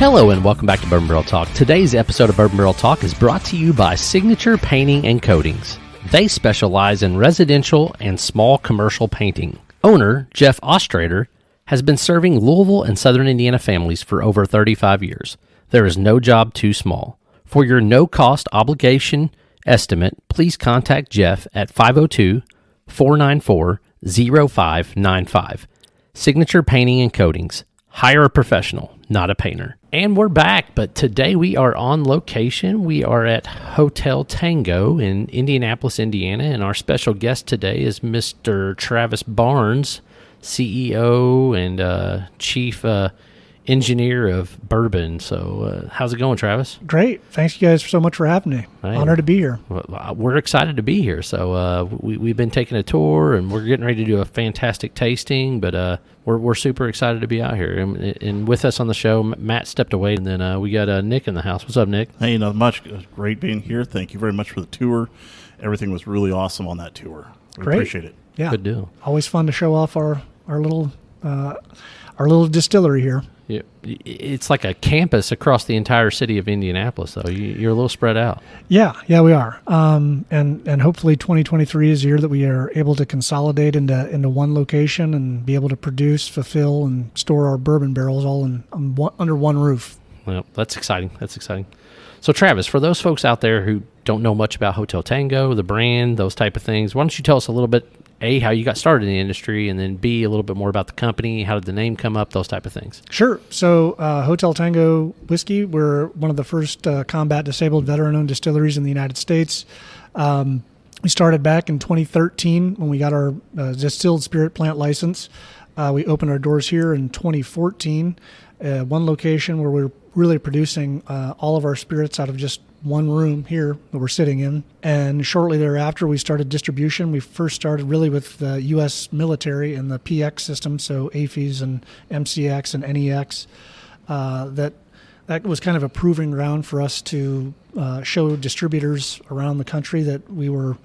Hello and welcome back to Bourbon Barrel Talk. Today's episode of Bourbon Barrel Talk is brought to you by Signature Painting and Coatings. They specialize in residential and small commercial painting. Owner Jeff Ostrader has been serving Louisville and Southern Indiana families for over 35 years. There is no job too small. For your no-cost obligation estimate, please contact Jeff at 502-494-0595. Signature Painting and Coatings. Hire a professional, not a painter. And we're back, but today we are on location. We are at Hotel Tango in Indianapolis, Indiana, and our special guest today is Mr. Travis Barnes, CEO and Chief Engineer of Bourbon. So how's it going, Travis? Great. Thanks, you guys, so much for having me. Right. Honored to be here. We're excited to be here. So we've been taking a tour, and we're getting ready to do a fantastic tasting, but we're super excited to be out here. And with us on the show, Matt stepped away, and then we got Nick in the house. What's up, Nick? Hey, not much. It was great being here. Thank you very much for the tour. Everything was really awesome on that tour. We Great. appreciate it. Yeah. Good deal. Always fun to show off our little distillery here. Yeah, it's like a campus across the entire city of Indianapolis, though. You're a little spread out. Yeah, we are. And hopefully 2023 is a year that we are able to consolidate into one location and be able to produce, fulfill, and store our bourbon barrels all under one roof. Well, that's exciting. So, Travis, for those folks out there who don't know much about Hotel Tango, the brand, those type of things, why don't you tell us a little bit, A, how you got started in the industry, and then B, a little bit more about the company, how did the name come up, those type of things. Sure. So Hotel Tango Whiskey, we're one of the first combat disabled veteran-owned distilleries in the United States. We started back in 2013 when we got our distilled spirit plant license. We opened our doors here in 2014, one location where we're really producing all of our spirits out of just one room here that we're sitting in. And shortly thereafter, we started distribution. We first started really with the U.S. military and the PX system, so AFES and MCX and NEX. That was kind of a proving ground for us to show distributors around the country that we were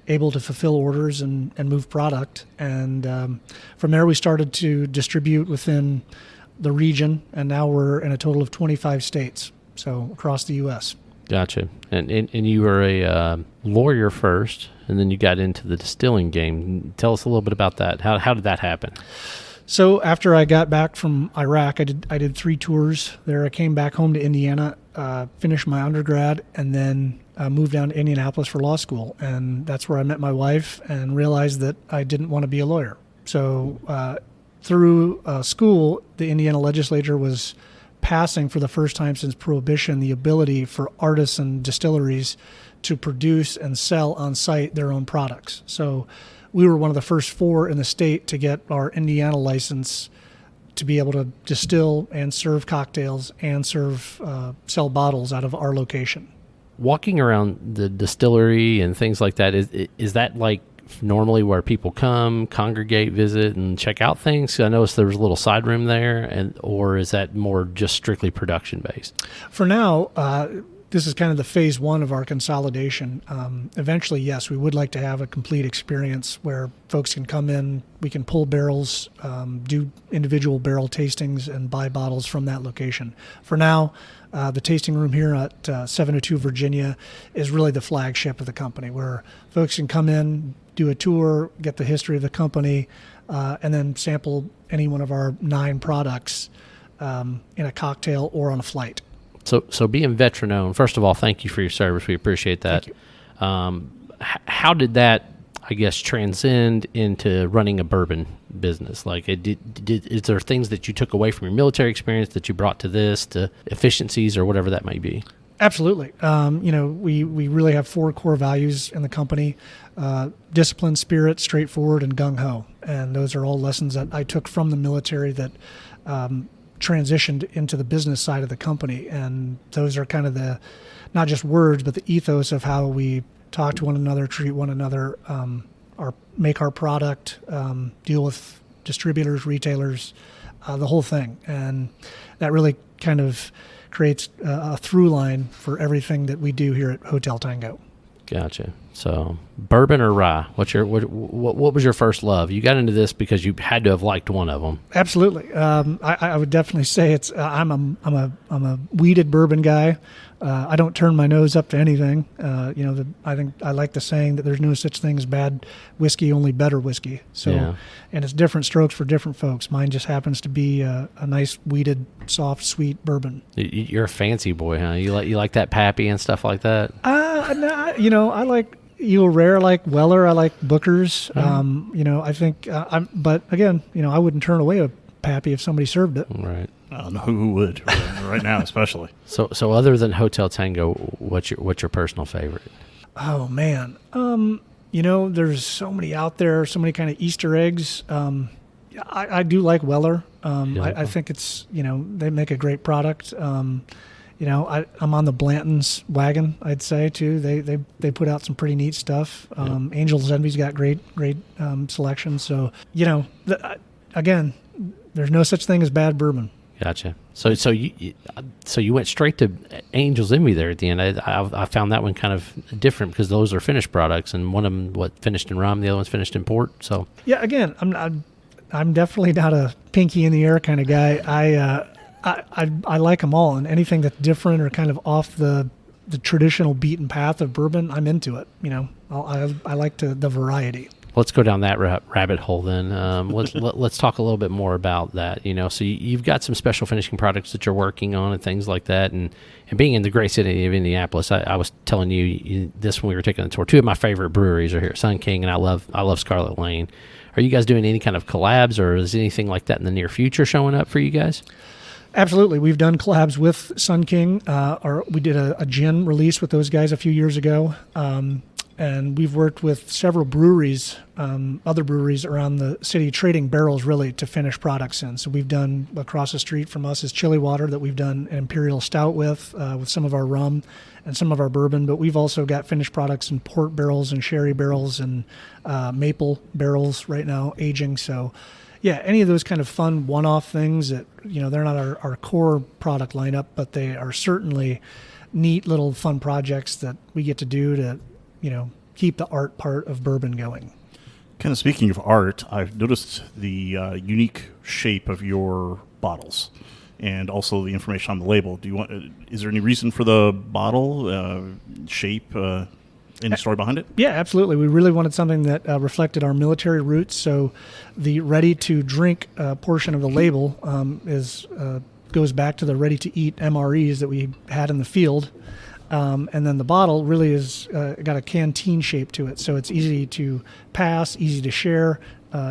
able to fulfill orders and move product. And from there, we started to distribute within the region, and now we're in a total of 25 states, so across the U.S. Gotcha. And you were a lawyer first, and then you got into the distilling game. Tell us a little bit about that. How did that happen? So after I got back from Iraq, I did 3 tours there. I came back home to Indiana, finished my undergrad, and then moved down to Indianapolis for law school. And that's where I met my wife and realized that I didn't want to be a lawyer. So through school, the Indiana legislature was passing for the first time since Prohibition the ability for artisan distilleries to produce and sell on site their own products. So we were one of the first 4 in the state to get our Indiana license to be able to distill and serve cocktails and sell bottles out of our location. Walking around the distillery and things like that, is that like normally where people come, congregate, visit, and check out things? I noticed there was a little side room there, or is that more just strictly production based? For now, this is kind of the phase 1 of our consolidation. Eventually, yes, we would like to have a complete experience where folks can come in, we can pull barrels, do individual barrel tastings, and buy bottles from that location. For now, the tasting room here at 702 Virginia is really the flagship of the company, where folks can come in, do a tour, get the history of the company, and then sample any one of our 9 products in a cocktail or on a flight. So being veteran-owned, first of all, thank you for your service. We appreciate that. How did that, I guess, transcend into running a bourbon business? Like, is there things that you took away from your military experience that you brought to this, to efficiencies or whatever that may be? Absolutely. We really have 4 core values in the company: discipline, spirit, straightforward, and gung-ho. And those are all lessons that I took from the military that transitioned into the business side of the company. And those are kind of the, not just words, but the ethos of how we talk to one another, treat one another, make our product, deal with distributors, retailers, the whole thing. And that really kind of creates a through line for everything that we do here at Hotel Tango. Gotcha. So bourbon or rye? What was your first love? You got into this because you had to have liked one of them. Absolutely. I would definitely say it's. I'm a weeded bourbon guy. I don't turn my nose up to anything. I think I like the saying that there's no such thing as bad whiskey, only better whiskey. So, Yeah. And it's different strokes for different folks. Mine just happens to be a nice weeded, soft, sweet bourbon. You're a fancy boy, huh? You like that Pappy and stuff like that. No, I like Eagle Rare, I like Weller, I like Booker's. I think. But again, I wouldn't turn away a Pappy if somebody served it. Right. I don't know who would right now, especially. So other than Hotel Tango, what's your personal favorite? Oh man, there's so many out there, so many kind of Easter eggs. I do like Weller. I think it's they make a great product. I'm on the Blanton's wagon, I'd say too. They put out some pretty neat stuff. Angel's Envy's got great selection. So again, there's no such thing as bad bourbon. Gotcha. So you went straight to Angel's Envy there at the end. I found that one kind of different because those are finished products, and one of them finished in rum, the other one's finished in port. So yeah, again, I'm definitely not a pinky in the air kind of guy. I like them all, and anything that's different or kind of off the traditional beaten path of bourbon, I'm into it. I like the variety. let's go down that rabbit hole then. Let's talk a little bit more about that. So you've got some special finishing products that you're working on and things like that. And being in the great city of Indianapolis, I was telling you this when we were taking the tour. Two of my favorite breweries are here, Sun King, and I love Scarlet Lane. Are you guys doing any kind of collabs, or is anything like that in the near future showing up for you guys? Absolutely. We've done collabs with Sun King. We did a gin release with those guys a few years ago. And we've worked with several breweries, other breweries around the city, trading barrels really to finish products in. So we've done, across the street from us is Chili Water that we've done an Imperial Stout with some of our rum and some of our bourbon. But we've also got finished products in port barrels and sherry barrels and maple barrels right now aging. So yeah, any of those kind of fun one-off things that, they're not our core product lineup, but they are certainly neat little fun projects that we get to do to, keep the art part of bourbon going. Kind of speaking of art, I've noticed the unique shape of your bottles and also the information on the label. Is there any reason for the bottle shape? Any story behind it? Yeah, absolutely. We really wanted something that reflected our military roots. So the ready-to-drink portion of the label goes back to the ready-to-eat MREs that we had in the field. And then the bottle really is got a canteen shape to it. So it's easy to pass, easy to share,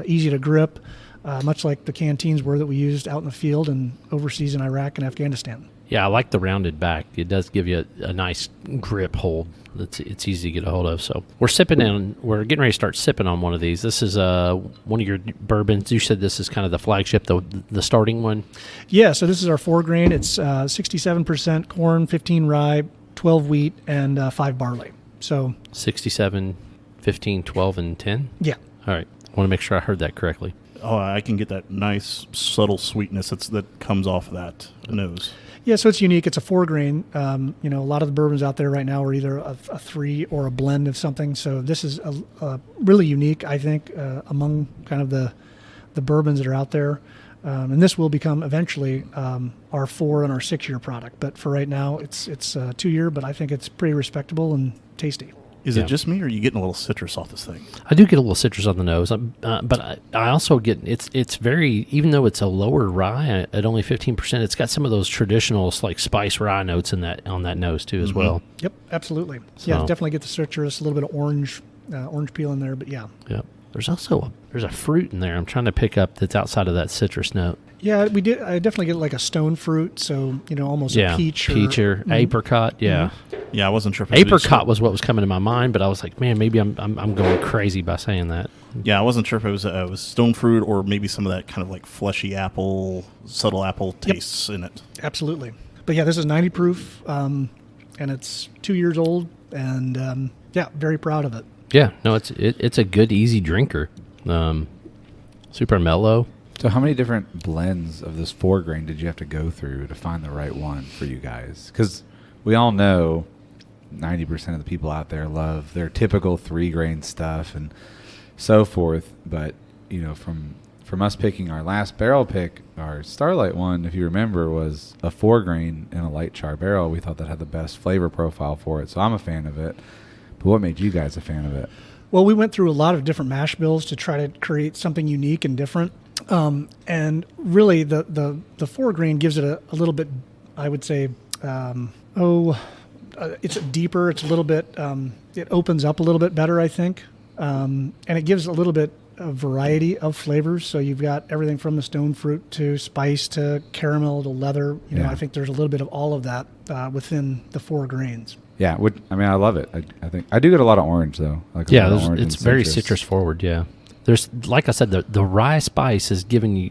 easy to grip, much like the canteens were that we used out in the field and overseas in Iraq and Afghanistan. Yeah, I like the rounded back. It does give you a nice grip hold. It's easy to get a hold of. So we're getting ready to start sipping on one of these. This is one of your bourbons. You said this is kind of the flagship, the starting one. Yeah, so this is our 4-grain. It's 67% corn, 15 rye, 12 wheat, and 5 barley. So 67, 15, 12, and 10? Yeah. All right. I want to make sure I heard that correctly. Oh, I can get that nice subtle sweetness that comes off of that nose. Yeah, so it's unique. It's a 4-grain. A lot of the bourbons out there right now are either a 3 or a blend of something. So this is a really unique, I think, among kind of the bourbons that are out there. And this will become eventually our 4 and our 6-year product. But for right now, it's 2-year, but I think it's pretty respectable and tasty. Is it just me, or are you getting a little citrus off this thing? I do get a little citrus on the nose, but I also get it's very, even though it's a lower rye at only 15%, it's got some of those traditional like spice rye notes on that nose too as well. Yep, absolutely. So, yeah, definitely get the citrus, a little bit of orange peel in there, but yeah. Yep. There's also there's a fruit in there I'm trying to pick up that's outside of that citrus note. Yeah, we did. I definitely get like a stone fruit, so almost a peach or apricot. Yeah, yeah. I wasn't sure if apricot was what was coming to my mind, but I was like, man, maybe I'm going crazy by saying that. Yeah, I wasn't sure if it was stone fruit or maybe some of that kind of like fleshy apple, subtle apple tastes in it. Absolutely, but yeah, this is 90 proof, and it's 2 years old, and very proud of it. Yeah, no, it's a good easy drinker, super mellow. So how many different blends of this 4-grain did you have to go through to find the right one for you guys? Because we all know 90% of the people out there love their typical 3-grain stuff and so forth. But, from us picking our last barrel pick, our Starlight one, if you remember, was a 4-grain in a light char barrel. We thought that had the best flavor profile for it, so I'm a fan of it. But what made you guys a fan of it? Well, we went through a lot of different mash bills to try to create something unique and different. And really, the 4-grain gives it a little bit, I would say, it's deeper. It's a little bit, it opens up a little bit better, I think. And it gives a little bit of variety of flavors. So you've got everything from the stone fruit to spice to caramel to leather. I think there's a little bit of all of that within the 4 grains. Yeah, I love it. I think I do get a lot of orange though. It's very citrus forward. Yeah, there's, like I said, the rye spice is giving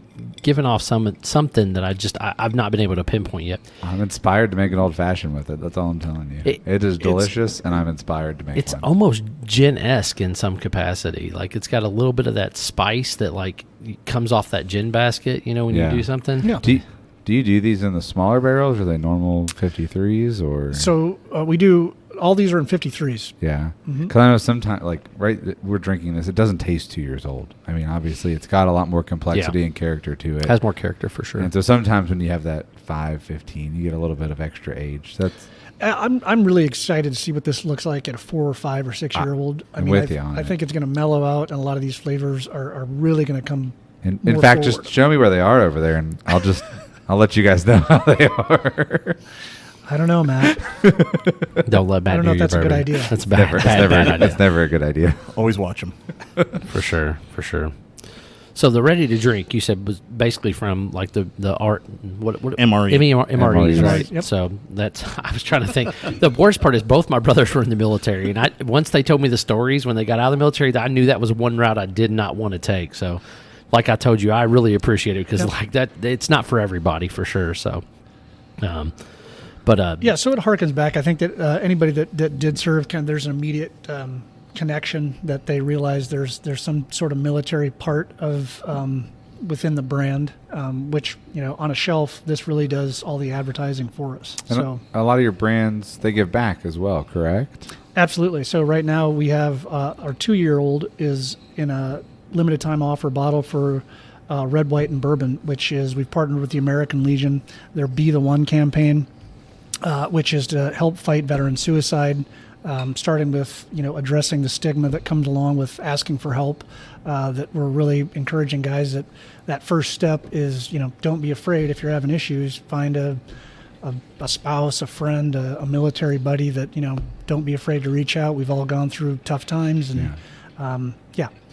off something that I've not been able to pinpoint yet. I'm inspired to make an old fashioned with it. That's all I'm telling you. It is delicious, and I'm inspired to make it's one. almost gin-esque in some capacity. Like, it's got a little bit of that spice that like comes off that gin basket. When you do something. Yeah. Do you do these in the smaller barrels? Or are they normal 53s or? So we do. All these are in 53s. Yeah, because I know sometimes, we're drinking this. It doesn't taste 2 years old. I mean, obviously, it's got a lot more complexity and character to it. Has more character for sure. And so sometimes when you have that 5-15, you get a little bit of extra age. I'm really excited to see what this looks like at a 4 or 5 or 6 year old. I think it's going to mellow out, and a lot of these flavors are really going to come. In fact, forward. Just show me where they are over there, and I'll let you guys know how they are. I don't know, Matt. Don't let Matt. I don't know if that's a good idea. That's bad. Bad idea. It's never a good idea. Always watch them. For sure. So the ready to drink, you said, was basically from like the art, what MRE. MREs, right? Yep. So I was trying to think. The worst part is both my brothers were in the military, and once they told me the stories when they got out of the military, I knew that was one route I did not want to take. So, like I told you, I really appreciate it because like that, it's not for everybody for sure. So, so it harkens back. I think that anybody that did serve, there's an immediate connection that they realize there's some sort of military part of within the brand, which on a shelf, this really does all the advertising for us. And so a lot of your brands, they give back as well, correct? Absolutely. So right now we have our 2-year-old is in a limited time offer bottle for red, white, and bourbon, which is we've partnered with the American Legion, their Be the One campaign. Which is to help fight veteran suicide, starting with addressing the stigma that comes along with asking for help. That we're really encouraging guys that first step is don't be afraid if you're having issues. Find a spouse, a friend, a military buddy that don't be afraid to reach out. We've all gone through tough times, and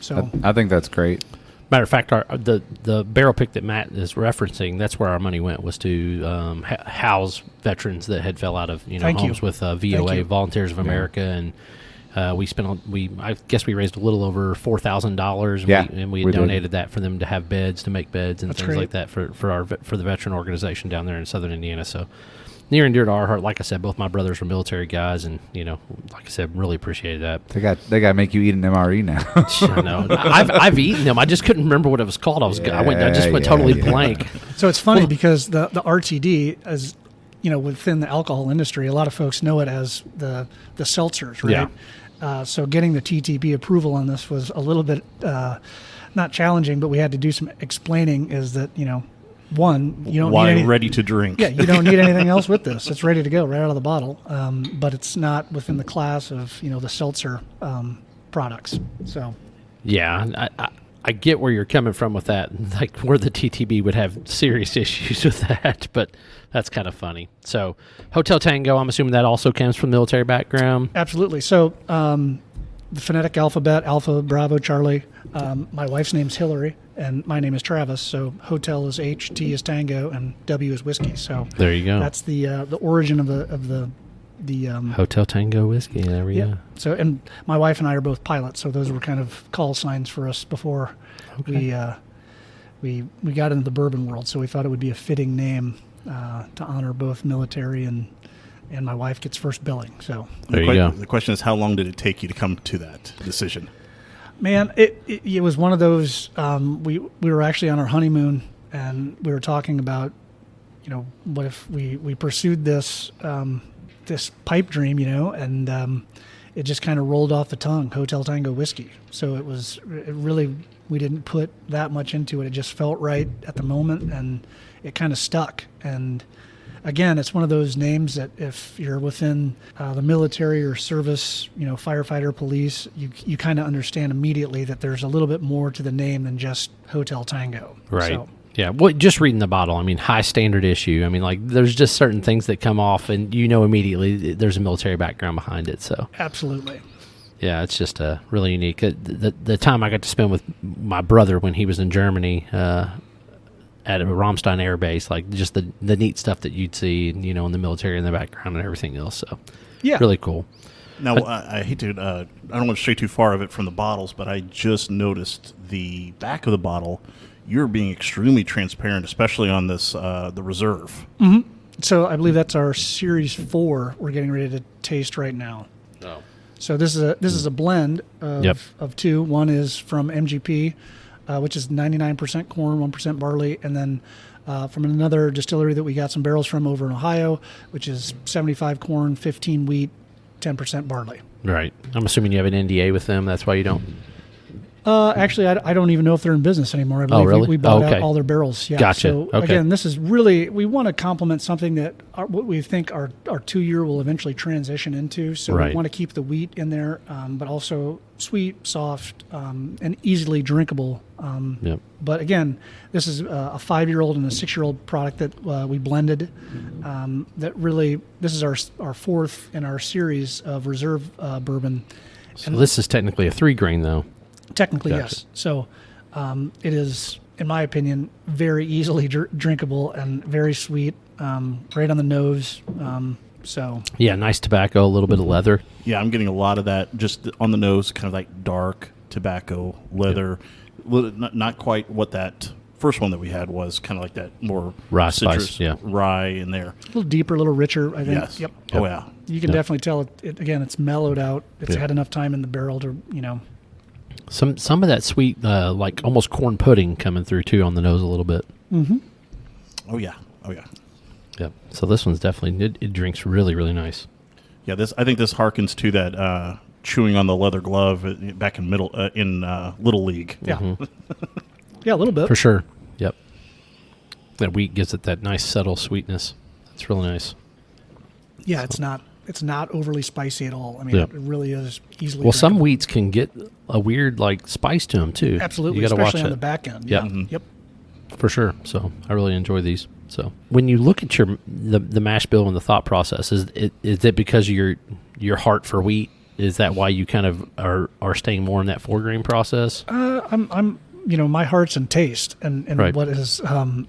so I think that's great. Matter of fact, the barrel pick that Matt is referencing, that's where our money went, was to house veterans that had fell out of homes with VOA, Volunteers of America, and I guess we raised a little over $4,000, and we donated that for them to have beds, to make beds and things like that for the veteran organization down there in Southern Indiana. So near and dear to our heart. Like I said, both my brothers were military guys, and like I said, really appreciated that. They got to make you eat an MRE now. I know. I've eaten them. I just couldn't remember what it was called. I just went totally blank. So it's funny because the RTD is, within the alcohol industry, a lot of folks know it as the seltzers, right? Yeah. So getting the TTP approval on this was a little bit not challenging, but we had to do some explaining. Is that one, you don't need ready to drink. Yeah, you don't need anything else with this. It's ready to go right out of the bottle. But it's not within the class of the seltzer products. So yeah, I get where you're coming from with that. Like where the TTB would have serious issues with that, but that's kind of funny. So Hotel Tango, I'm assuming that also comes from military background. Absolutely. So the phonetic alphabet, Alpha, Bravo, Charlie. My wife's name's Hillary, and my name is Travis. So Hotel is H, T is Tango, and W is whiskey. So there you go. That's the origin of the Hotel Tango whiskey. There we go. So, and my wife and I are both pilots, so those were kind of call signs for us before we got into the bourbon world. So we thought it would be a fitting name to honor both military and my wife gets first billing. So there you go. The question is, how long did it take you to come to that decision? Man, it was one of those. We were actually on our honeymoon, and we were talking about, what if we pursued this this pipe dream, and it just kind of rolled off the tongue, Hotel Tango whiskey. So it really, we didn't put that much into it. It just felt right at the moment, and it kind of stuck. And again, it's one of those names that if you're within the military or service, firefighter, police, you kind of understand immediately that there's a little bit more to the name than just Hotel Tango. Right. So, yeah. Well, just reading the bottle, I mean, high standard issue. I mean, like, there's just certain things that come off, and immediately there's a military background behind it. So absolutely. yeah, it's just really unique. The time I got to spend with my brother when he was in Germany, at a Ramstein Air Base, like just the neat stuff that you'd see, in the military in the background and everything else. So, Yeah. really cool. Now, I hate to, I don't want to stray too far of it from the bottles, but I just noticed the back of the bottle, you're being extremely transparent, especially on this, the reserve. Mm-hmm. So I believe that's our Series 4 we're getting ready to taste right now. Oh. So this is a blend of two. One is from MGP, which is 99% corn, 1% barley, and then from another distillery that we got some barrels from over in Ohio, which is 75 corn, 15 wheat, 10% barley. Right. I'm assuming you have an NDA with them. That's why you don't. Actually, I don't even know if they're in business anymore. I believe really? we bought Okay. out all their barrels. Yeah. Gotcha. So Okay. again, this is really, we want to complement something that what we think our 2-year will eventually transition into. So Right. we want to keep the wheat in there, but also sweet, soft, and easily drinkable. Yep. But again, this is a 5-year-old and a 6-year-old product that we blended. That really, this is our fourth in our series of reserve bourbon. So this is technically a 3-grain, though. Technically, Gotcha. yes. So it is, in my opinion, very easily drinkable and very sweet, right on the nose. So Yeah, nice tobacco, a little bit of leather. Yeah, I'm getting a lot of that just on the nose, kind of like dark tobacco, leather. Not quite what that first one that we had was, kind of like that more Rye citrus, spice, yeah. rye in there. a little deeper, a little richer, I think. Yes. Yep. Oh, yeah. You can Yep. definitely tell it again, it's mellowed out. It's Yeah. had enough time in the barrel to, Some of that sweet, like almost corn pudding coming through, too, on the nose a little bit. Oh, yeah. Oh, yeah. Yep. So this one's definitely, it drinks really, really nice. Yeah, I think this harkens to that chewing on the leather glove back in Little League. Yeah. Yeah, a little bit. For sure. Yep. That wheat gives it that nice, subtle sweetness. It's really nice. Yeah, it's not overly spicy at all. I mean, Yep. it really is easily Well, some drinkable. wheats can get a weird, like, spice to them, too. Absolutely, You got to watch especially on that. the back end. Yeah. Yeah. Mhm. Yep. For sure. So I really enjoy these. So when you look at the mash bill and the thought process, is it because of your heart for wheat? Is that why you kind of are staying more in that 4-grain process? I'm my heart's in taste and Right. what is a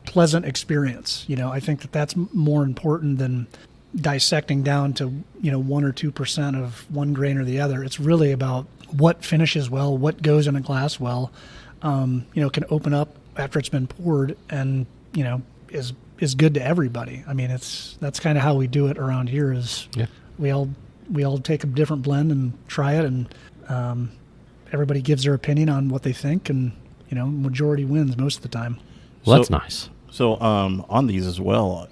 pleasant experience. I think that's more important than dissecting down to 1 or 2% of one grain or the other. It's really about what finishes well, what goes in a glass well, can open up after it's been poured and is good to everybody. I mean, that's kind of how we do it around here. Is Yeah. we all take a different blend and try it, and everybody gives their opinion on what they think, and majority wins most of the time. Well, that's So- nice. So on these as well,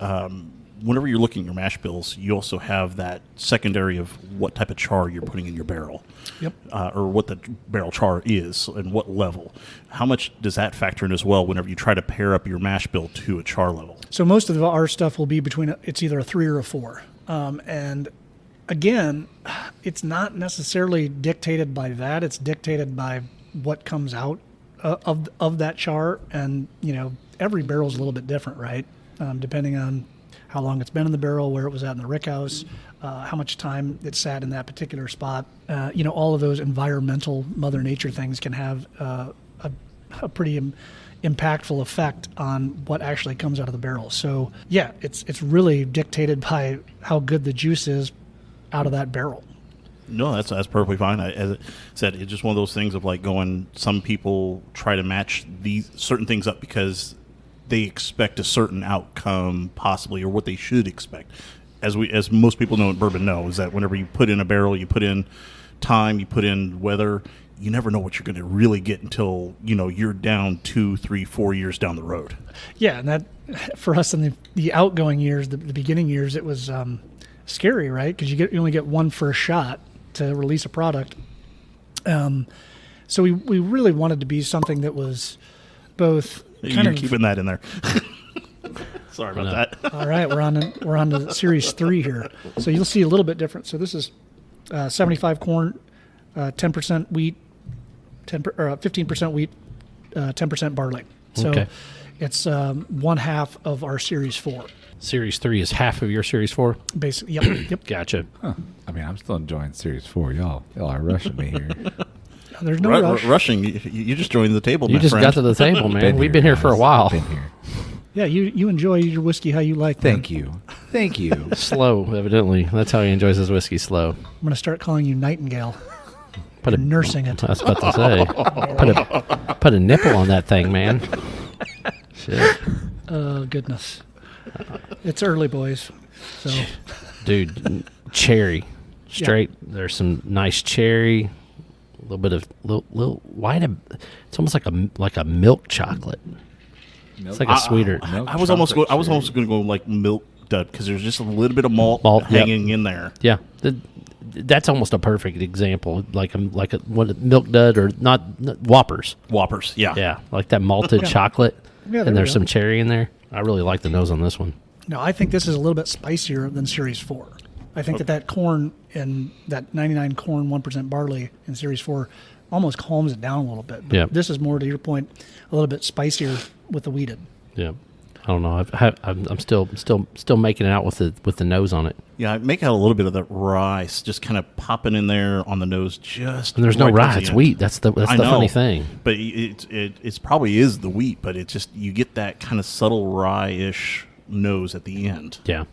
whenever you're looking at your mash bills, you also have that secondary of what type of char you're putting in your barrel. Yep. Or what the barrel char is and what level. How much does that factor in as well whenever you try to pair up your mash bill to a char level? So most of our stuff will be it's either a 3 or a 4. And again, it's not necessarily dictated by that. It's dictated by what comes out of that char. And, every barrel is a little bit different, right? Depending on how long it's been in the barrel, where it was at in the rickhouse, how much time it sat in that particular spot. All of those environmental Mother Nature things can have a pretty impactful effect on what actually comes out of the barrel. So yeah, it's really dictated by how good the juice is out of that barrel. No, that's perfectly fine. As I said, it's just one of those things of like going. Some people try to match these certain things up because they expect a certain outcome, possibly, or what they should expect. As most people know in bourbon know, is that whenever you put in a barrel, you put in time, you put in weather, you never know what you're going to really get until, you're down 2, 3, 4 years down the road. Yeah, and that for us in the outgoing years, the beginning years, it was scary, right? Because you only get one first shot to release a product. So we really wanted to be something that was both You're keeping that in there. Sorry about that. All right, we're on to Series 3 here. So you'll see a little bit different. So this is 75 corn, 10% wheat, 15% wheat, 10% barley. So Okay. it's one half of our Series 4. Series 3 is half of your Series 4? Basically, yep. Gotcha. Huh. I mean, I'm still enjoying Series 4. Y'all are rushing me here. There's no rush. Rushing. You just joined the table, You my just friend. got to the table, man. We've been here for a guys. while. Been here. Yeah, you enjoy your whiskey how you like. Thank you. Thank you. Slow, evidently. That's how he enjoys his whiskey, slow. I'm going to start calling you Nightingale. Put a, Nursing it. I was about to say. Put a nipple on that thing, man. Shit. Oh, goodness. It's early, boys. So Dude, cherry. Straight. There's some nice cherry. A little bit of little white. It's almost like a milk chocolate. It's like a sweeter. I was almost going to go like milk dud because there's just a little bit of malt hanging in there. Yeah, that's almost a perfect example. Like a milk dud or not Whoppers. Whoppers, yeah. Yeah, like that malted chocolate, Yeah, there and there's we go. some cherry in there. I really like the nose on this one. no, I think this is a little bit spicier than Series 4. I think that corn and that 99 corn, 1% barley in Series 4 almost calms it down a little bit. But Yeah. this is more, to your point, a little bit spicier with the wheated. Yeah, I don't know. I'm still making it out with the nose on it. Yeah, I make out a little bit of that rice just kind of popping in there on the nose. And there's no right towards rye. the It's end. wheat. That's the I know, funny thing. But it's probably is the wheat, but it just you get that kind of subtle rye-ish nose at the end. Yeah,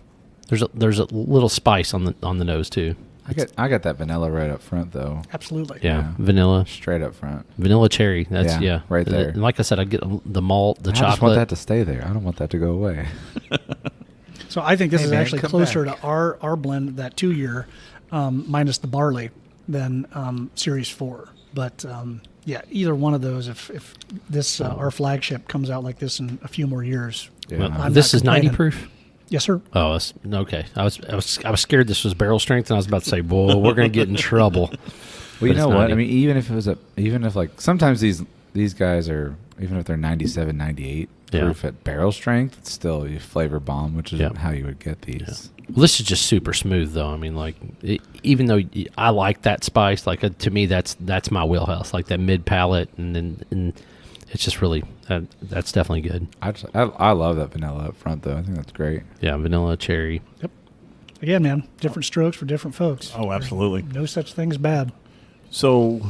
there's a little spice on the nose too. I got that vanilla right up front though. Absolutely. Yeah, vanilla. Straight up front. Vanilla cherry. That's Yeah, right there. And like I said, I get the malt, the I chocolate. just want that to stay there. I don't want that to go away. So I think this Hey, is man, actually come closer back. to our blend, that 2-year, minus the barley, than Series 4. But yeah, either one of those, if this our flagship comes out like this in a few more years. Yeah. Well, I'm this not is 90 complaining. proof. Yes, sir. Oh, that's, okay. I was scared this was barrel strength, and I was about to say, "Boy, we're gonna get in trouble." Well, you But know it's what? 90. I mean, even if like sometimes these guys are, even if they're 97, 98 Yeah. proof at barrel strength, it's still you flavor bomb, which is Yeah. how you would get these. Well, this is just super smooth, though. I mean, like, even though I like that spice, like to me, that's my wheelhouse, like that mid palate, and it's just really that's definitely good. I love that vanilla up front though. I think that's great. Yeah, vanilla, cherry. Yep. Again, man, different strokes for different folks. Oh, absolutely. No such thing as bad. So,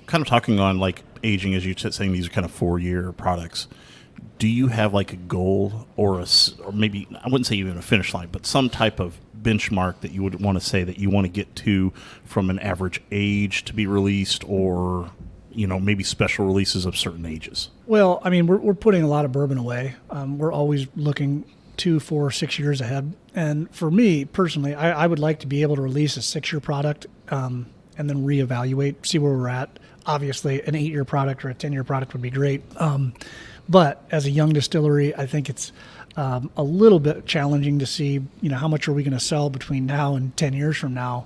kind of talking on like aging, as you said, saying these are kind of 4-year products. Do you have like a goal or or maybe I wouldn't say even a finish line, but some type of benchmark that you would want to say that you want to get to from an average age to be released, or maybe special releases of certain ages? Well, I mean, we're putting a lot of bourbon away. We're always looking 2, 4, 6 years ahead. And for me personally, I would like to be able to release a 6-year product and then reevaluate, see where we're at. Obviously, an 8-year product or a 10-year product would be great. But as a young distillery, I think it's a little bit challenging to see, how much are we going to sell between now and 10 years from now.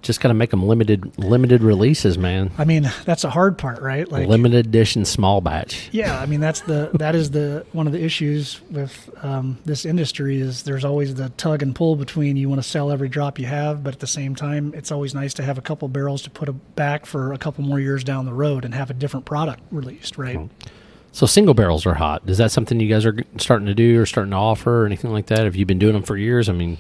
Just gotta make them limited releases, man. I mean, that's a hard part, right? Like Limited edition, small batch. Yeah, I mean that is one of the issues with this industry is there's always the tug and pull between you want to sell every drop you have, but at the same time it's always nice to have a couple barrels to put back for a couple more years down the road and have a different product released, right? So single barrels are hot. Is that something you guys are starting to do or starting to offer or anything like that? Have you been doing them for years? I mean,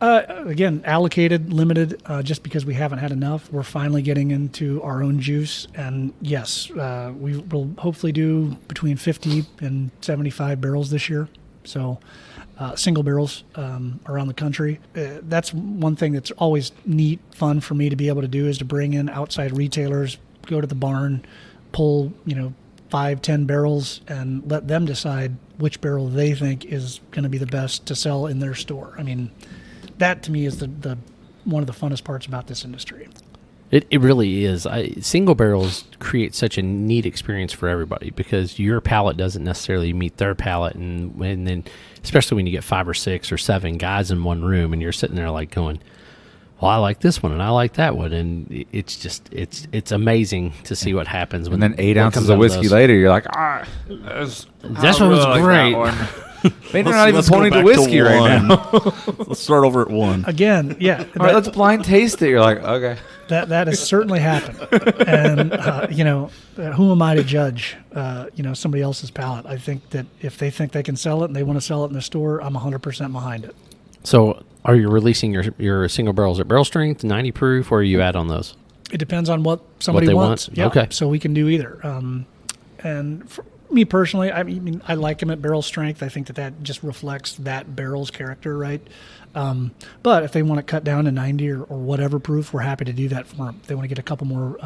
Again, allocated, limited, just because we haven't had enough. We're finally getting into our own juice, and yes, we will hopefully do between 50 and 75 barrels this year. So, single barrels around the country. That's one thing that's always neat, fun for me to be able to do is to bring in outside retailers, go to the barn, pull 5-10 barrels and let them decide which barrel they think is going to be the best to sell in their store. I mean, that to me is the one of the funnest parts about this industry. It really is. Single barrels create such a neat experience for everybody because your palate doesn't necessarily meet their palate, and then especially when you get 5 or 6 or 7 guys in one room, and you're sitting there like going, "Well, I like this one and I like that one," and it's amazing to see what happens. And then 8 ounces of whiskey later, you're like, that one was great. Maybe they're not even pointing to whiskey right now. Let's start over at 1. Again, yeah. All right, let's blind taste it. You're like, okay. That has certainly happened. And, who am I to judge, somebody else's palate? I think that if they think they can sell it and they want to sell it in the store, I'm 100% behind it. So are you releasing your single barrels at barrel strength, 90 proof, or are you at on those? It depends on what somebody they wants. want? Yeah, Okay. so we can do either. And for me personally, I mean, I like them at barrel strength. I think that just reflects that barrel's character, right? But if they want to cut down to 90 or whatever proof, we're happy to do that for them. If they want to get a couple more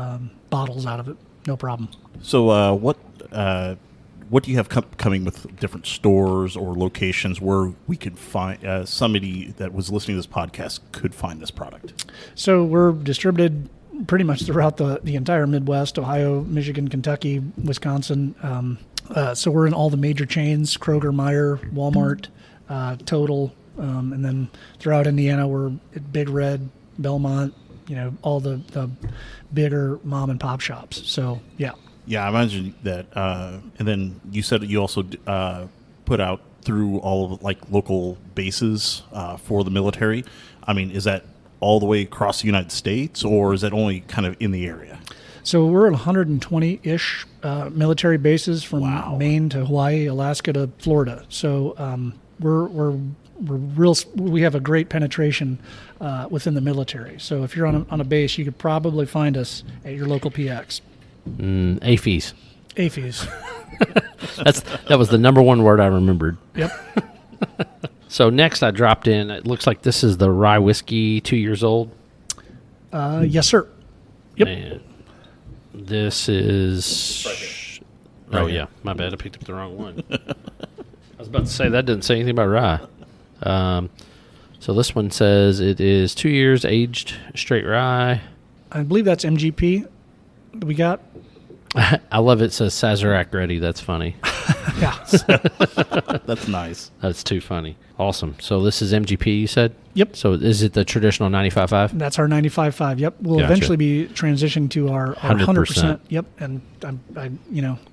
bottles out of it, no problem. So what do you have coming with different stores or locations where we could find somebody that was listening to this podcast could find this product? So we're distributed pretty much throughout the entire Midwest: Ohio, Michigan, Kentucky, Wisconsin. So we're in all the major chains: Kroger, Meijer, Walmart, Total, and then throughout Indiana we're at Big Red, Belmont. All the bigger mom and pop shops. So yeah. Yeah, I imagine that. And then you said you also put out through all of local bases for the military. I mean, is that all the way across the United States, or is that only kind of in the area? So we're at 120-ish military bases from Maine to Hawaii, Alaska to Florida. So we have a great penetration within the military. So if you're on a base, you could probably find us at your local PX. AFES. AFES. That was the number one word I remembered. Yep. So next I dropped in, it looks like this is the rye whiskey, 2 years old. Yes, sir. Yep. And this is... Oh, yeah. My bad. I picked up the wrong one. I was about to say, that didn't say anything about rye. So this one says it is 2 years aged straight rye. I believe that's MGP that we got. I love it says Sazerac ready. That's funny. Yeah. That's nice. That's too funny. Awesome. So this is MGP, you said? Yep. So is it the traditional 95.5? That's our 95.5. Yep. We'll Gotcha. eventually be transitioning to our 100%. Yep. And I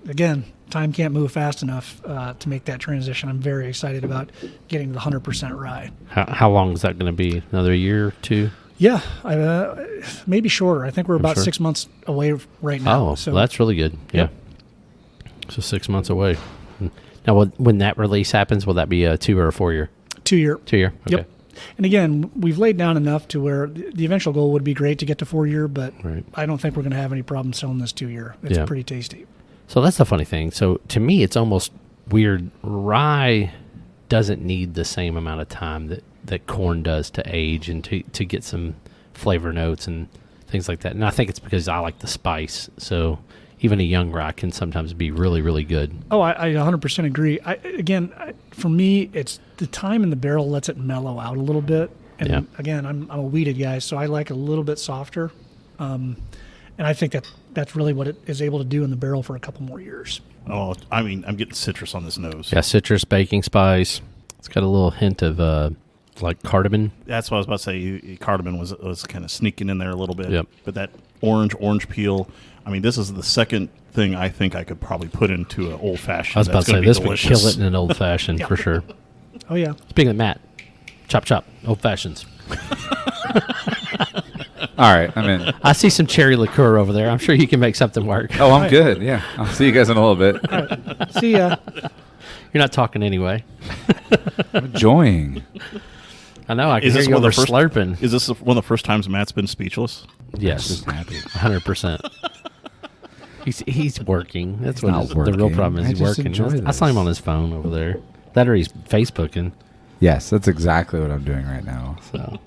again, time can't move fast enough to make that transition. I'm very excited about getting to the 100% rye. How long is that going to be? Another year, 2? Yeah, maybe shorter. I think we're about 6 months away right now. Oh, so well, that's really good. Yeah. Yep. So 6 months away. Now, when that release happens, will that be a 2 or a 4 year? 2 year. 2 year. Okay. Yep. And again, we've laid down enough to where the eventual goal would be great to get to 4 year, but Right. I don't think we're going to have any problem selling this 2 year. It's pretty tasty. So that's the funny thing. So to me, it's almost weird. Rye doesn't need the same amount of time that corn does to age and to get some flavor notes and things like that. And I think it's because I like the spice. So even a young rye can sometimes be really, really good. Oh, I 100% agree. For me, it's the time in the barrel lets it mellow out a little bit. And again, I'm a wheated guy, so I like a little bit softer. And I think that's really what it is able to do in the barrel for a couple more years. Oh, I mean, I'm getting citrus on this nose. Yeah, citrus, baking spice. It's got a little hint of like cardamom. That's what I was about to say. Cardamom was kind of sneaking in there a little bit. Yep. But that orange peel. I mean, this is the second thing I think I could probably put into an old fashioned. I was about to say this would kill it in an old fashioned for sure. Oh yeah. Speaking of Matt, chop, old fashions. All right, I'm in. I see some cherry liqueur over there. I'm sure you can make something work. Oh, I'm good. Yeah, I'll see you guys in a little bit. All right. See ya. You're not talking anyway. I'm enjoying. I know. I can Is hear this you one over of the first? slurping. Is this one of the first times Matt's been speechless? Yes, Just happy. 100%. He's working. That's He's what not the real working. problem is. I He's just working. enjoy I saw him this. on his phone over there. That or he's Facebooking. Yes, that's exactly what I'm doing right now. So,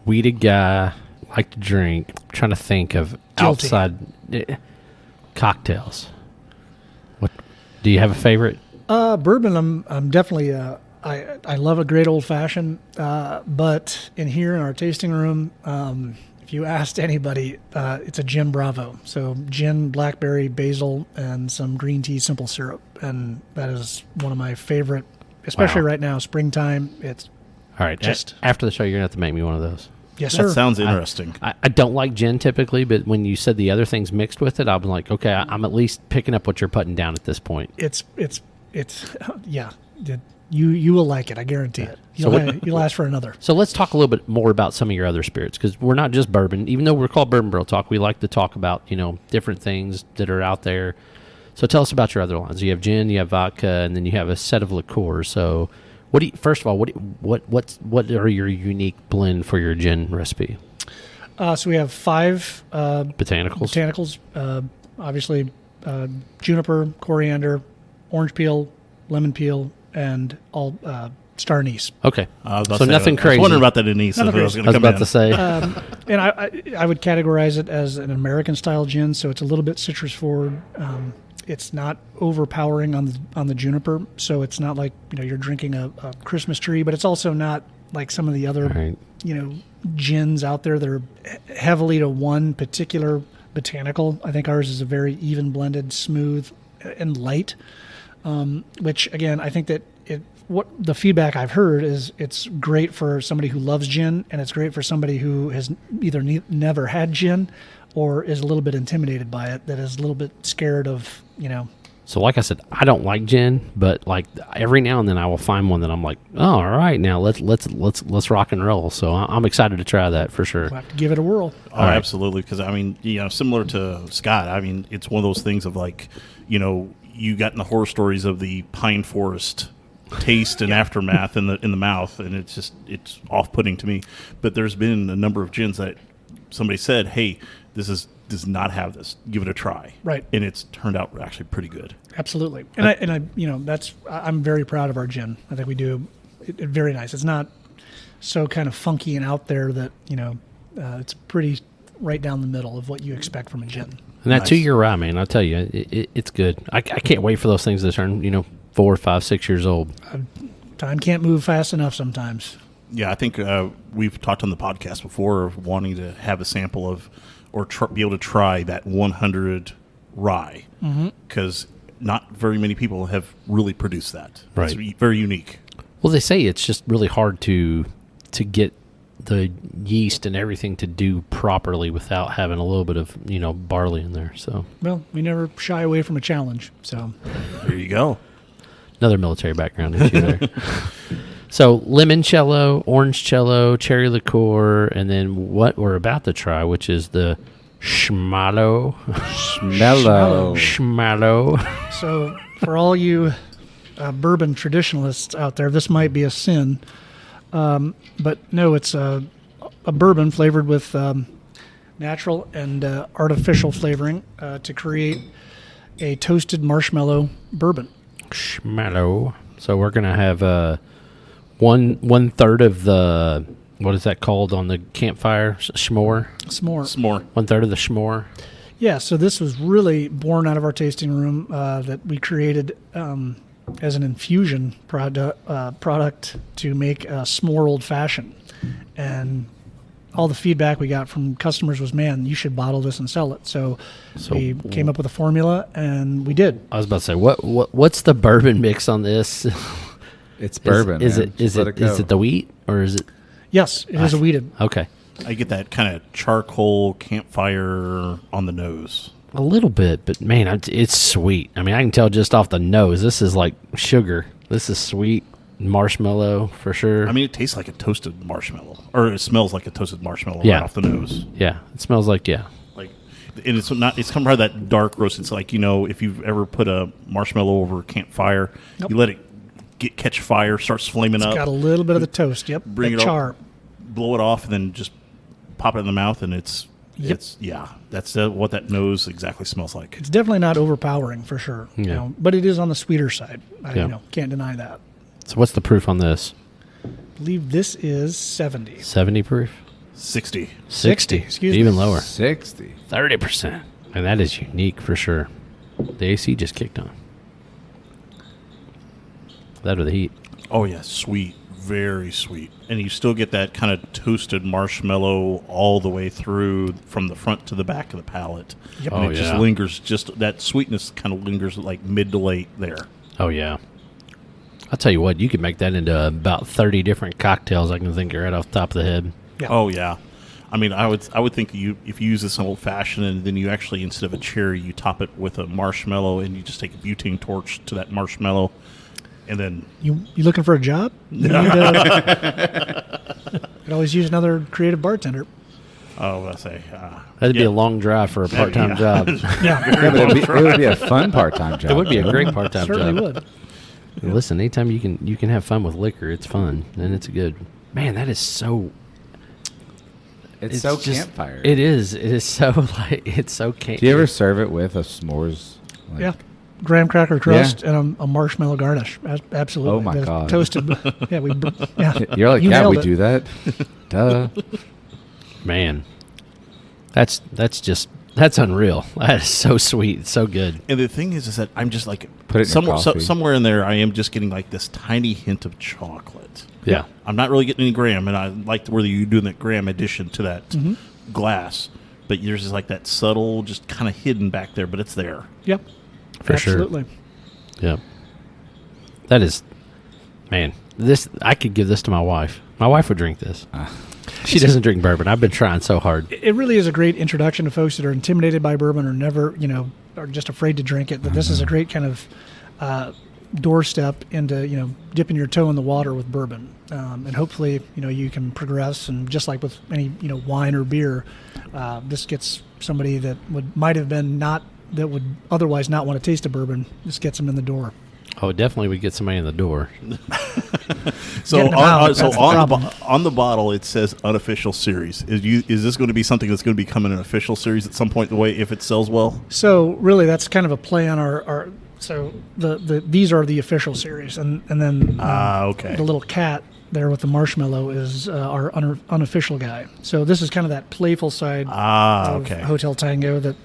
weeded guy, like to drink. Trying to think of Guilty. outside cocktails. What do you have a favorite? Bourbon. I'm definitely. I love a great old fashioned. But in our tasting room, if if you asked anybody, it's a gin Bravo. So gin, blackberry, basil, and some green tea simple syrup. And that is one of my favorite, especially Wow. right now, springtime. It's All right. Just- After the show, you're going to have to make me one of those. yes, That sir. sounds interesting. I don't like gin typically, but when you said the other things mixed with it, I'm like, okay, I'm at least picking up what you're putting down at this point. It's yeah. You will like it. I guarantee it. You'll ask for another. So let's talk a little bit more about some of your other spirits, because we're not just bourbon. Even though we're called Bourbon Barrel Talk, we like to talk about, different things that are out there. So tell us about your other lines. You have gin, you have vodka, and then you have a set of liqueurs. So first of all, what are your unique blend for your gin recipe? So we have 5 Botanicals? botanicals. Obviously, juniper, coriander, orange peel, lemon peel, and all star anise. Okay. I was about So to say, nothing I crazy. was wondering about that anise. Nothing I was crazy. going I was about to say. And I would categorize it as an American style gin, so it's a little bit citrus forward. It's not overpowering on the juniper, so it's not like you're drinking a Christmas tree, but it's also not like some of the other Right. gins out there that are heavily to one particular botanical. I think ours is a very even blended, smooth, and light. Which again, I think that what the feedback I've heard is it's great for somebody who loves gin, and it's great for somebody who has either never had gin or is a little bit intimidated by it, that is a little bit scared of So like I said, I don't like gin, but like every now and then I will find one that I'm like, oh, all right, now let's rock and roll. So I'm excited to try that for sure. we'll have to give it a whirl. Oh, All right. absolutely. Because similar to Scott, it's one of those things of like, you got in the horror stories of the pine forest taste and aftermath in the mouth, and it's off-putting to me. But there's been a number of gins that somebody said, hey, does not have this. Give it a try. Right. And it's turned out actually pretty good. Absolutely. I'm very proud of our gin. I think we do it very nice. It's not so kind of funky and out there that, it's pretty right down the middle of what you expect from a gin. And that Nice. 2-year rye, man, I'll tell you, it's good. I can't wait for those things to turn, 4, 5, 6 years old. Time can't move fast enough sometimes. Yeah, I think we've talked on the podcast before of wanting to have a sample of or be able to try that 100 rye, because not very many people have really produced that. Right. It's very unique. Well, they say it's just really hard to get the yeast and everything to do properly without having a little bit of, barley in there. So Well, we never shy away from a challenge. So There you go. another military background issue there. So limoncello, orangecello, cherry liqueur, and then what we're about to try, which is the schmallow. Mellow. Schmallow. So for all you bourbon traditionalists out there, this might be a sin. But no, it's a bourbon flavored with natural and artificial flavoring to create a toasted marshmallow bourbon. Schmallow. So we're going to have one third of the, what is that called on the campfire? S'more? S'more. S'more. 1/3 of the s'more. Yeah, so this was really born out of our tasting room that we created as an infusion product to make a s'more old fashioned. And all the feedback we got from customers was, man, you should bottle this and sell it. So we came up with a formula, and we did. I was about to say, what's the bourbon mix on this? It's bourbon. Is man. it is Let it go. is it the wheat or is it? Yes, it is a weeded. Okay, I get that kind of charcoal campfire on the nose. a little bit, but man, it's sweet. I mean, I can tell just off the nose. This is like sugar. This is sweet marshmallow for sure. I mean, it tastes like a toasted marshmallow, or it smells like a toasted marshmallow Yeah. right off the nose. Yeah, it smells like Like, and it's not. It's come from that dark roast. It's like, if you've ever put a marshmallow over a campfire, Yep. you let it catch fire, starts flaming up, Got a little bit of the toast. Yep. bring that it char. up, blow it off, and then just pop it in the mouth, and it's that's what that nose exactly smells like. It's definitely not overpowering for sure. Yeah. But it is on the sweeter side. Yeah. Can't deny that. So what's the proof on this? I believe this is 70. 70 proof? 60. 60. Excuse me. Even lower. 60. 30%. And that is unique for sure. The AC just kicked on. That or the heat. Oh yeah, sweet, very sweet, and you still get that kind of toasted marshmallow all the way through from the front to the back of the palate. Yep. And Oh, it just yeah. lingers. Just that sweetness kind of lingers like mid to late there. Oh, yeah. I'll tell you what, you could make that into about 30 different cocktails. I can think right off the top of the head. Yeah. Oh yeah, I mean, I would think if you use this old fashioned and then you actually instead of a cherry you top it with a marshmallow and you just take a butane torch to that marshmallow, and then You looking for a job? You could always use another creative bartender. I say That'd be yeah. a long drive for a part-time Yeah. job. Yeah, Yeah, but it would be a fun part-time job. It would be a great part-time certainly job. would. Listen, anytime you can have fun with liquor, it's fun and it's good. Man, that is so. It's so just- campfire. It is. It is so like it's so camp. Do you ever serve it with a s'mores? Like, Yeah. Graham cracker crust and a marshmallow garnish. Absolutely. Oh, my The God. Toasted. Yeah, yeah. You're like, You yeah, nailed we it. do that. Duh. Man, that's unreal. That is so sweet, so good. And the thing is that I'm just like Put it in your coffee. somewhere in there. I am just getting like this tiny hint of chocolate. Yeah. I'm not really getting any graham, and I like where you're doing that graham addition to that glass. But yours is like that subtle, just kind of hidden back there, but it's there. Yep. For sure. Absolutely. Yeah. That is, man. This I could give this to my wife. My wife would drink this. She doesn't drink bourbon. I've been trying so hard. It really is a great introduction to folks that are intimidated by bourbon or never, are just afraid to drink it. That this is a great kind of doorstep into, dipping your toe in the water with bourbon. And hopefully, you can progress. And just like with any, wine or beer, this gets somebody that might have been that would otherwise not want to taste a bourbon. This gets them in the door. Oh, definitely would get somebody in the door. So Getting them out, that's the problem. on the bottle it says unofficial series. Is this going to be something that's going to become an official series at some point in the way if it sells well? So really, that's kind of a play on our so these are the official series, and then Okay. the little cat there with the marshmallow is our unofficial guy. So this is kind of that playful side of Okay. Hotel Tango that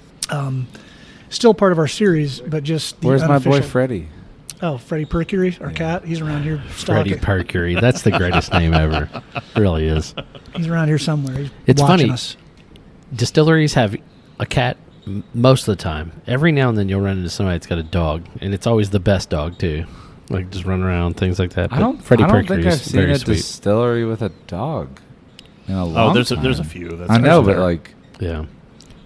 still part of our series, but just the Where's my boy unofficial- Freddie? Oh, Freddie Percury, our cat. He's around here Freddie stalking. Percury. That's the greatest name ever. Really is. He's around here somewhere. He's It's watching funny. us. Distilleries have a cat most of the time. Every now and then you'll run into somebody that's got a dog, and it's always the best dog too. Like just run around, things like that. I don't Freddie think Percury I've is seen very a sweet. distillery with a dog in a long Oh, there's a time. few. That's I know, but there. like Yeah.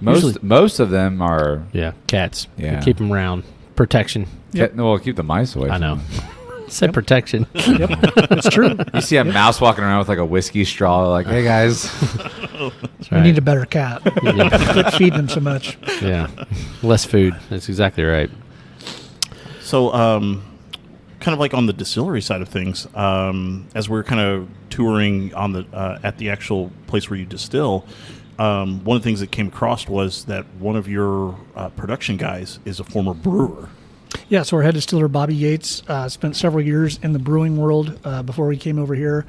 most Usually- most of them are. Yeah, cats. Yeah. Keep them around. Protection. Yep. Well, keep the mice away. I from know. them. Said protection. Yep, it's true. You see a mouse walking around with like a whiskey straw, like, "Hey guys." We need a better cat. Quit feeding him so much. Yeah. Less food. That's exactly right. So, kind of like on the distillery side of things, as we're kind of touring on the at the actual place where you distill, one of the things that came across was that one of your production guys is a former brewer. Yeah, so our head distiller, Bobby Yates, spent several years in the brewing world before he came over here.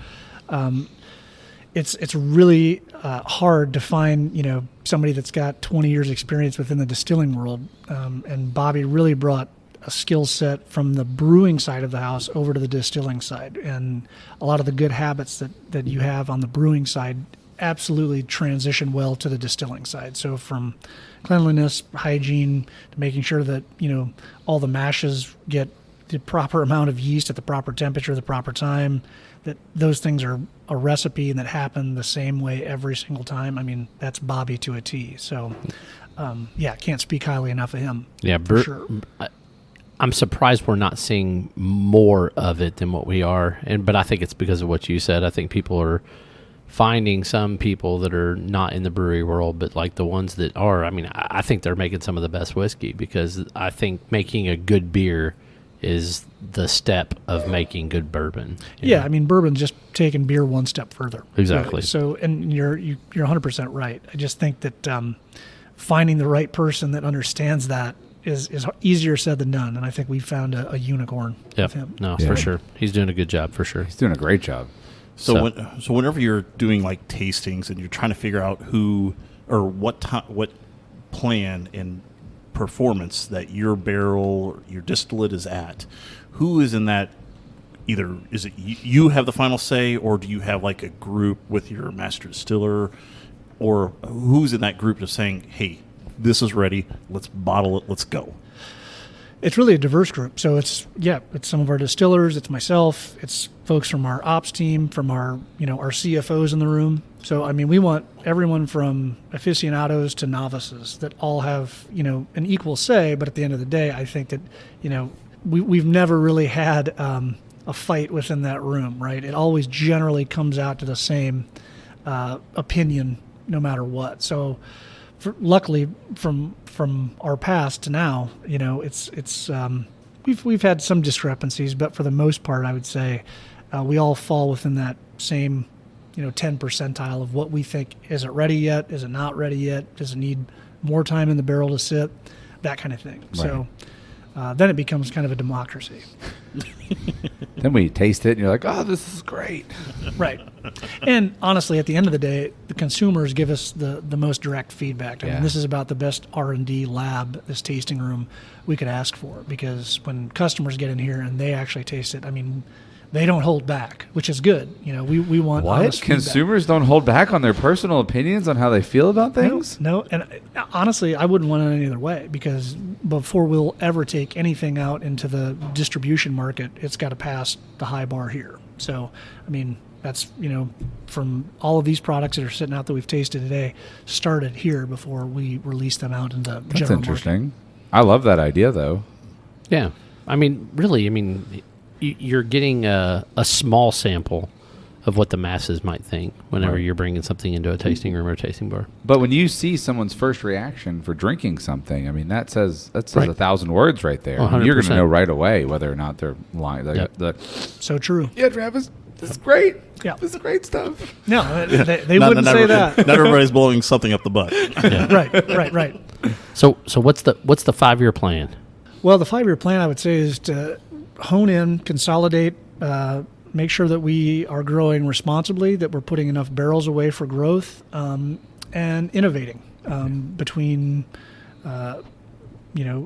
It's really hard to find, somebody that's got 20 years experience within the distilling world. And Bobby really brought a skill set from the brewing side of the house over to the distilling side. And a lot of the good habits that you have on the brewing side absolutely transition well to the distilling side. So from cleanliness, hygiene, to making sure that, all the mashes get the proper amount of yeast at the proper temperature, the proper time, that those things are a recipe and that happen the same way every single time. I mean, that's Bobby to a T. So, can't speak highly enough of him. Yeah, for sure. I'm surprised we're not seeing more of it than what we are, but I think it's because of what you said. I think people are finding some people that are not in the brewery world, but like the ones that are. I mean, I think they're making some of the best whiskey because I think making a good beer is the step of making good bourbon. you Yeah, know? I mean, bourbon's just taking beer one step further. Exactly. Really. So, and you're 100% right. I just think that finding the right person that understands that is easier said than done. And I think we found a unicorn Yep. with him. No, Yeah. for sure. He's doing a good job for sure. He's doing a great job. So whenever you're doing like tastings and you're trying to figure out who or what plan and performance that your barrel, your distillate is at, who is in that, either is it you have the final say, or do you have like a group with your master distiller, or who's in that group of saying, hey, this is ready, let's bottle it, let's go? It's really a diverse group. So it's some of our distillers, it's myself, it's folks from our ops team, from our CFOs in the room. So, I mean, we want everyone from aficionados to novices that all have, an equal say. But at the end of the day, I think that, we've never really had a fight within that room, right? It always generally comes out to the same opinion no matter what. So, luckily, from our past to now, we've had some discrepancies, but for the most part, I would say we all fall within that same 10 percentile of what we think. Is it ready yet? Is it not ready yet? Does it need more time in the barrel to sit? That kind of thing. Right. So then it becomes kind of a democracy. Then we taste it and you're like, oh, this is great. Right. And honestly, at the end of the day, the consumers give us the most direct feedback. I mean, this is about the best R&D lab, this tasting room we could ask for, because when customers get in here and they actually taste it, I mean, they don't hold back, which is good. We want honest feedback. Consumers don't hold back on their personal opinions on how they feel about things? No. And honestly, I wouldn't want it any other way, because before we'll ever take anything out into the distribution market, it's got to pass the high bar here. So, I mean, that's, from all of these products that are sitting out that we've tasted today, started here before we release them out into the general market. That's interesting. I love that idea, though. Yeah. I mean, really, you're getting a small sample of what the masses might think whenever you're bringing something into a tasting room or a tasting bar. But when you see someone's first reaction for drinking something, that says 1,000 words right there. 100%. You're going to know right away whether or not they're lying. So true. Yeah, Travis, this is great. Yeah, this is great stuff. No, they wouldn't say that. Not everybody's blowing something up the butt. Yeah. Right. So what's the 5-year plan? Well, the 5-year plan, I would say, is to hone in, consolidate, make sure that we are growing responsibly, that we're putting enough barrels away for growth, and innovating between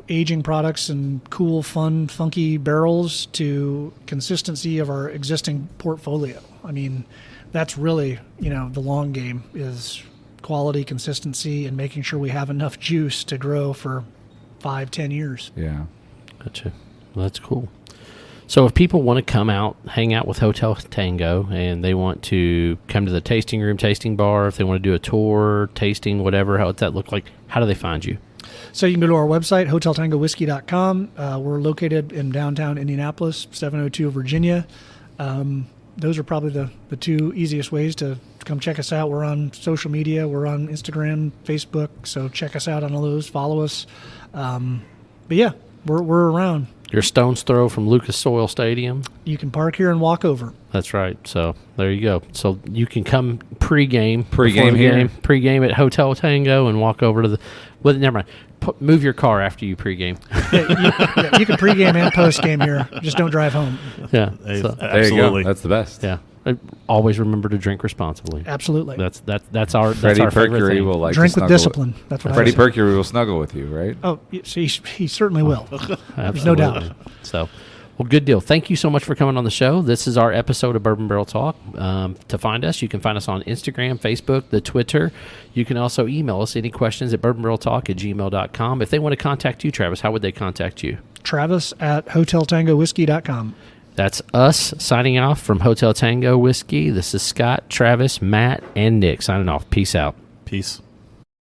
aging products and cool, fun, funky barrels to consistency of our existing portfolio. I mean, that's really, the long game is quality, consistency, and making sure we have enough juice to grow for 5-10 years. Yeah. Gotcha. Well, that's cool. So if people want to come out, hang out with Hotel Tango, and they want to come to the tasting room, tasting bar, if they want to do a tour, tasting, whatever, how does that look like? How do they find you? So you can go to our website, hoteltangowhiskey.com. We're located in downtown Indianapolis, 702 Virginia. Those are probably the two easiest ways to come check us out. We're on social media. We're on Instagram, Facebook. So check us out on all those. Follow us. But yeah, we're around. You're a stone's throw from Lucas Oil Stadium. You can park here and walk over. That's right. So there you go. So you can come pregame here, pregame at Hotel Tango, and walk over to the. Well, never mind. Move your car after you pregame. You can pregame and postgame here. Just don't drive home. Yeah, so, there you go. That's the best. Yeah. Always remember to drink responsibly. Absolutely. That's our Freddie Mercury will like drink to with discipline. That's what Freddie Mercury will snuggle with you, right? Oh, he certainly will. There's no doubt. So, well, good deal. Thank you so much for coming on the show. This is our episode of Bourbon Barrel Talk. To find us, you can find us on Instagram, Facebook, the Twitter. You can also email us any questions at bourbonbarreltalk@gmail.com. If they want to contact you, Travis, how would they contact you? Travis at hoteltangowhiskey.com. That's us signing off from Hotel Tango Whiskey. This is Scott, Travis, Matt, and Nick signing off. Peace out. Peace.